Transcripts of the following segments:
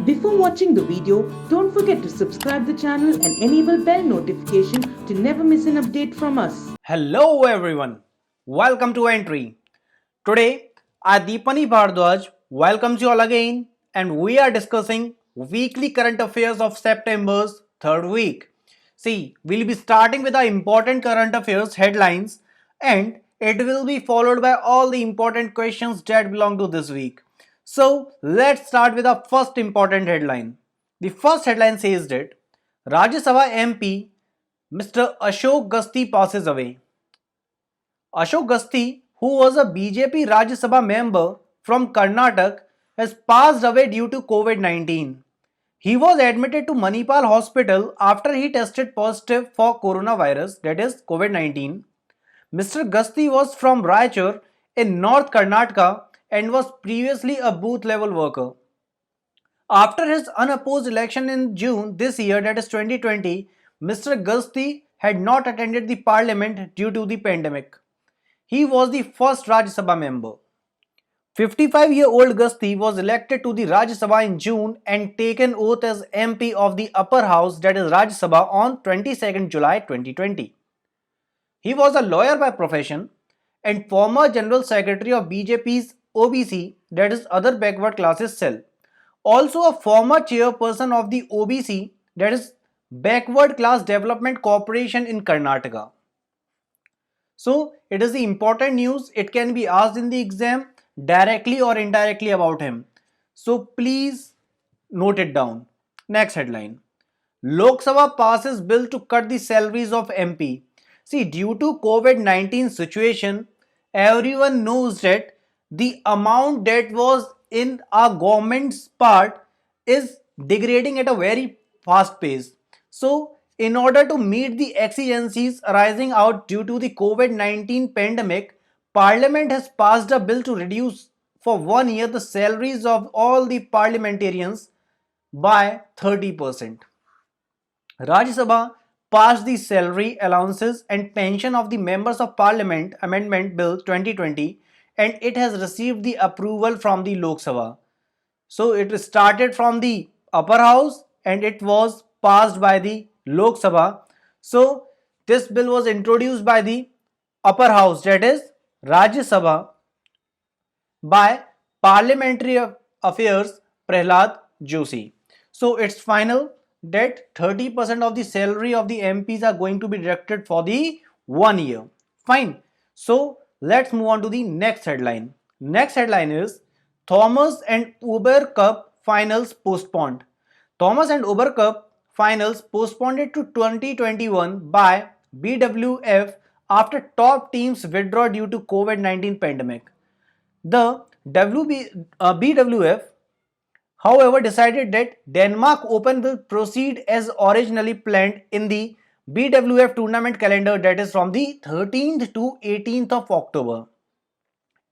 Before watching the video, don't forget to subscribe the channel and enable bell notification to never miss an update from us. Hello everyone, welcome to Entri. Today, Adipani Bhardwaj welcomes you all again and we are discussing weekly current affairs of September's third week. See, we'll be starting with the important current affairs headlines and it will be followed by all the important questions that belong to this week. So, let's start with the first important headline. The first headline says that Rajya Sabha MP Mr. Ashok Gasti passes away. Ashok Gasti, who was a BJP Rajya Sabha member from Karnataka, has passed away due to COVID-19. He was admitted to Manipal Hospital after he tested positive for coronavirus, that is COVID-19. Mr. Gasti was from Raichur in North Karnataka and was previously a booth level worker. After his unopposed election in June this year, that is 2020, Mr. Gasti had not attended the parliament due to the pandemic. He was the first Rajya Sabha member. 55-year-old Gasti was elected to the Rajya Sabha in June and taken oath as MP of the upper house, that is Rajya Sabha, on 22nd July 2020. He was a lawyer by profession and former General Secretary of BJP's OBC, that is Other Backward Classes Cell. Also a former chairperson of the OBC, that is Backward Class Development Corporation in Karnataka. So it is the important news. It can be asked in the exam directly or indirectly about him. So please note it down. Next headline. Lok Sabha passes bill to cut the salaries of MP. See, due to COVID-19 situation, everyone knows that the amount that was in our government's part is degrading at a very fast pace. So in order to meet the exigencies arising out due to the COVID-19 pandemic, Parliament has passed a bill to reduce for 1 year the salaries of all the parliamentarians by 30%. Rajya Sabha passed the Salary Allowances and Pension of the Members of Parliament Amendment Bill 2020 and it has received the approval from the Lok Sabha. So it started from the upper house and it was passed by the Lok Sabha. So this bill was introduced by the upper house, that is Rajya Sabha, by Parliamentary Affairs Prahlad Joshi. So it's final that 30% of the salary of the MPs are going to be deducted for the 1 year. Fine. So let's move on to the next headline. Next headline is Thomas and Uber Cup finals postponed. Thomas and Uber Cup finals postponed to 2021 by BWF after top teams withdraw due to COVID-19 pandemic. The BWF, however, decided that Denmark Open will proceed as originally planned in the BWF tournament calendar, that is from the 13th to 18th of October.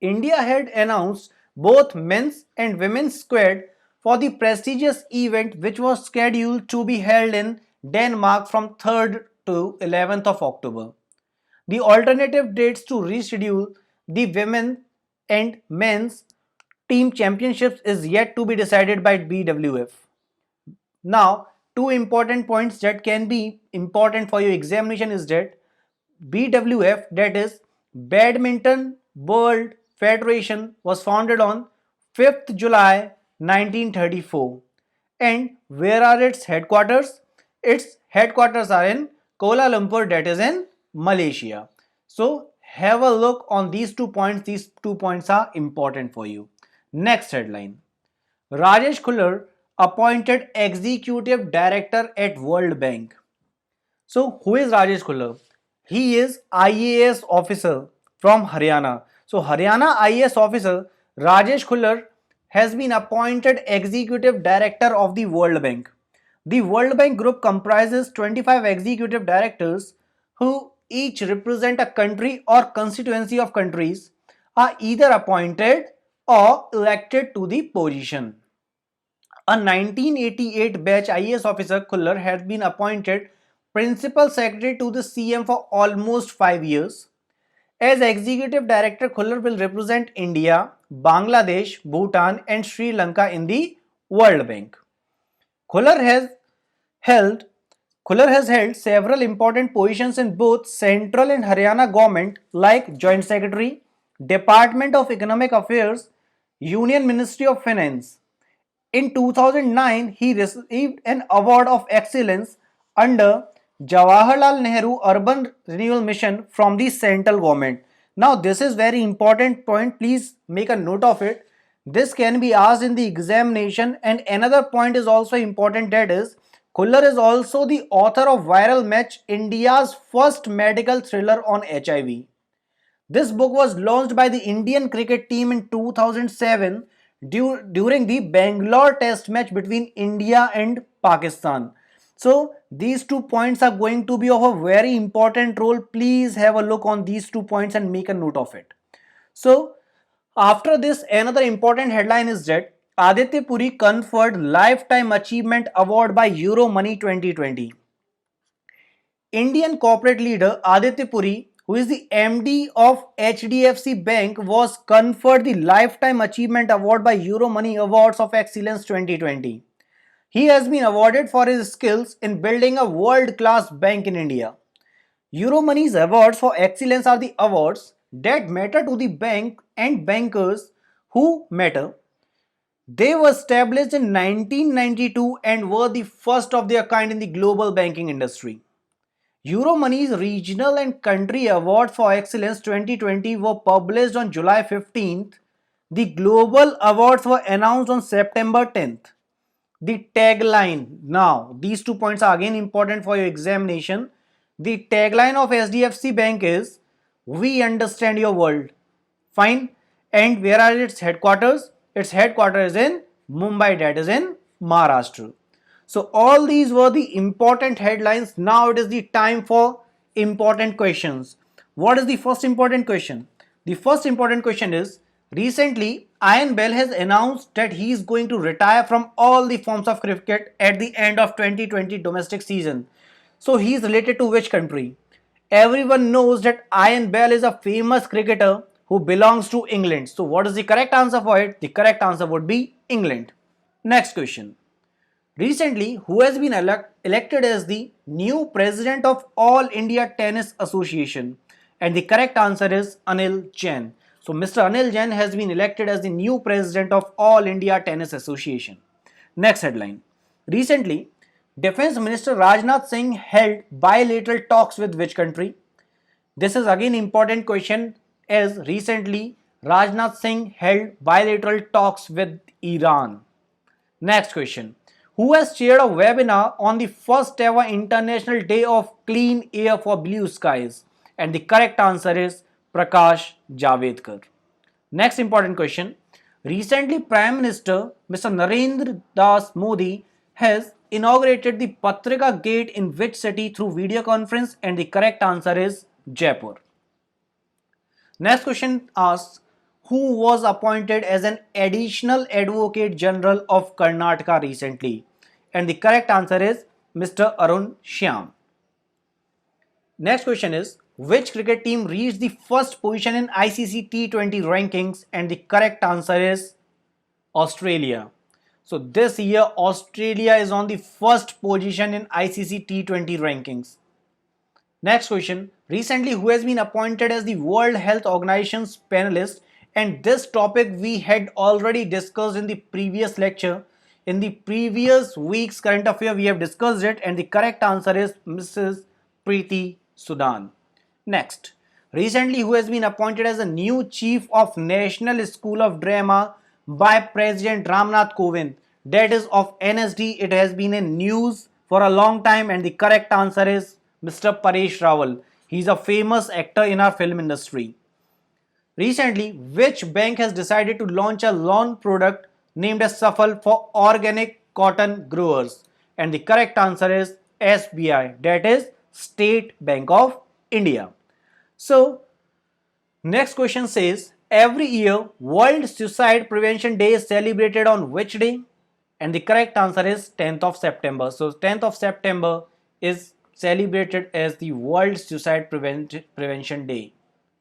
India had announced both men's and women's squad for the prestigious event which was scheduled to be held in Denmark from 3rd to 11th of October. The alternative dates to reschedule the women and men's team championships is yet to be decided by BWF. Now, two important points that can be important for your examination is that BWF, that is Badminton World Federation, was founded on 5th July 1934. And where are its headquarters? Its headquarters are in Kuala Lumpur, that is in Malaysia. So have a look on these 2 points. These 2 points are important for you. Next headline. Rajesh Khullar appointed Executive Director at World Bank. So who is Rajesh Khullar? He is IAS officer from Haryana. So Haryana IAS officer Rajesh Khullar has been appointed Executive Director of the World Bank. The World Bank Group comprises 25 executive directors who each represent a country or constituency of countries, are either appointed or elected to the position. A 1988 batch IAS officer Khullar has been appointed Principal Secretary to the CM for almost 5 years. As Executive Director, Khullar will represent India, Bangladesh, Bhutan and Sri Lanka in the World Bank. Khuller has held Khuller has held several important positions in both central and Haryana government like Joint Secretary, Department of Economic Affairs, Union Ministry of Finance. In 2009, he received an award of excellence under Jawaharlal Nehru Urban Renewal Mission from the central government. Now, this is very important point. Please make a note of it. This can be asked in the examination, and another point is also important, that is Khuller is also the author of Viral Match, India's first medical thriller on HIV. This book was launched by the Indian cricket team in 2007 during the Bangalore test match between India and Pakistan. So these 2 points are going to be of a very important role. Please have a look on these 2 points and make a note of it. So after this, another important headline is that Aditya Puri conferred Lifetime Achievement Award by Euromoney 2020. Indian corporate leader Aditya Puri, who is the MD of HDFC Bank, was conferred the Lifetime Achievement Award by Euromoney Awards of Excellence 2020. He has been awarded for his skills in building a world-class bank in India. Euromoney's awards for excellence are the awards that matter to the bank and bankers who matter. They were established in 1992 and were the first of their kind in the global banking industry. Euromoney's Regional and Country Awards for Excellence 2020 were published on July 15th. The global awards were announced on September 10th. The tagline, now these 2 points are again important for your examination. The tagline of SDFC Bank is "We understand your world." Fine. And where are its headquarters? Its headquarters is in Mumbai, that is in Maharashtra. So all these were the important headlines. Now it is the time for important questions. What is the first important question? The first important question is, recently Ian Bell has announced that he is going to retire from all the forms of cricket at the end of 2020 domestic season. So he is related to which country? Everyone knows that Ian Bell is a famous cricketer who belongs to England. So what is the correct answer for it? The correct answer would be England. Next question. Recently, who has been elected as the new president of All India Tennis Association? And the correct answer is Anil Jain. So Mr. Anil Jain has been elected as the new president of All India Tennis Association. Next headline. Recently, Defense Minister Rajnath Singh held bilateral talks with which country? This is again important question, as recently Rajnath Singh held bilateral talks with Iran. Next question. Who has chaired a webinar on the first ever International Day of Clean Air for Blue Skies? And the correct answer is Prakash Javadekar. Next important question. Recently, Prime Minister Mr. Narendra Das Modi has inaugurated the Patrika Gate in which city through video conference? And the correct answer is Jaipur. Next question asks, who was appointed as an additional Advocate General of Karnataka recently? And the correct answer is Mr. Arun Shyam. Next question is, which cricket team reached the first position in ICC T20 rankings? And the correct answer is Australia. So this year Australia is on the first position in ICC T20 rankings. Next question. Recently, who has been appointed as the World Health Organization's panelist? And this topic we had already discussed in the previous lecture. In the previous week's current affair, we have discussed it, and the correct answer is Mrs. Preeti Sudan. Next. Recently, who has been appointed as a new chief of National School of Drama by President Ramnath Kovind? That is of NSD. It has been in news for a long time, and the correct answer is Mr. Paresh Rawal. He is a famous actor in our film industry. Recently, which bank has decided to launch a loan product named as Safal for organic cotton growers? And the correct answer is SBI, that is State Bank of India. So, next question says, every year World Suicide Prevention Day is celebrated on which day? And the correct answer is 10th of September. So, 10th of September is celebrated as the World Suicide Prevention Day.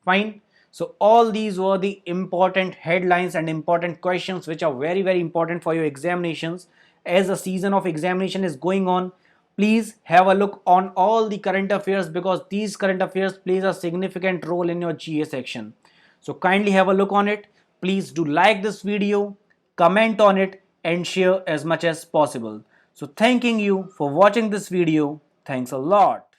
Fine. So all these were the important headlines and important questions which are very important for your examinations. as the season of examination is going on, please have a look on all the current affairs, because these current affairs plays a significant role in your GA section. So kindly have a look on it. Please do like this video, comment on it and share as much as possible. So thanking you for watching this video. Thanks a lot.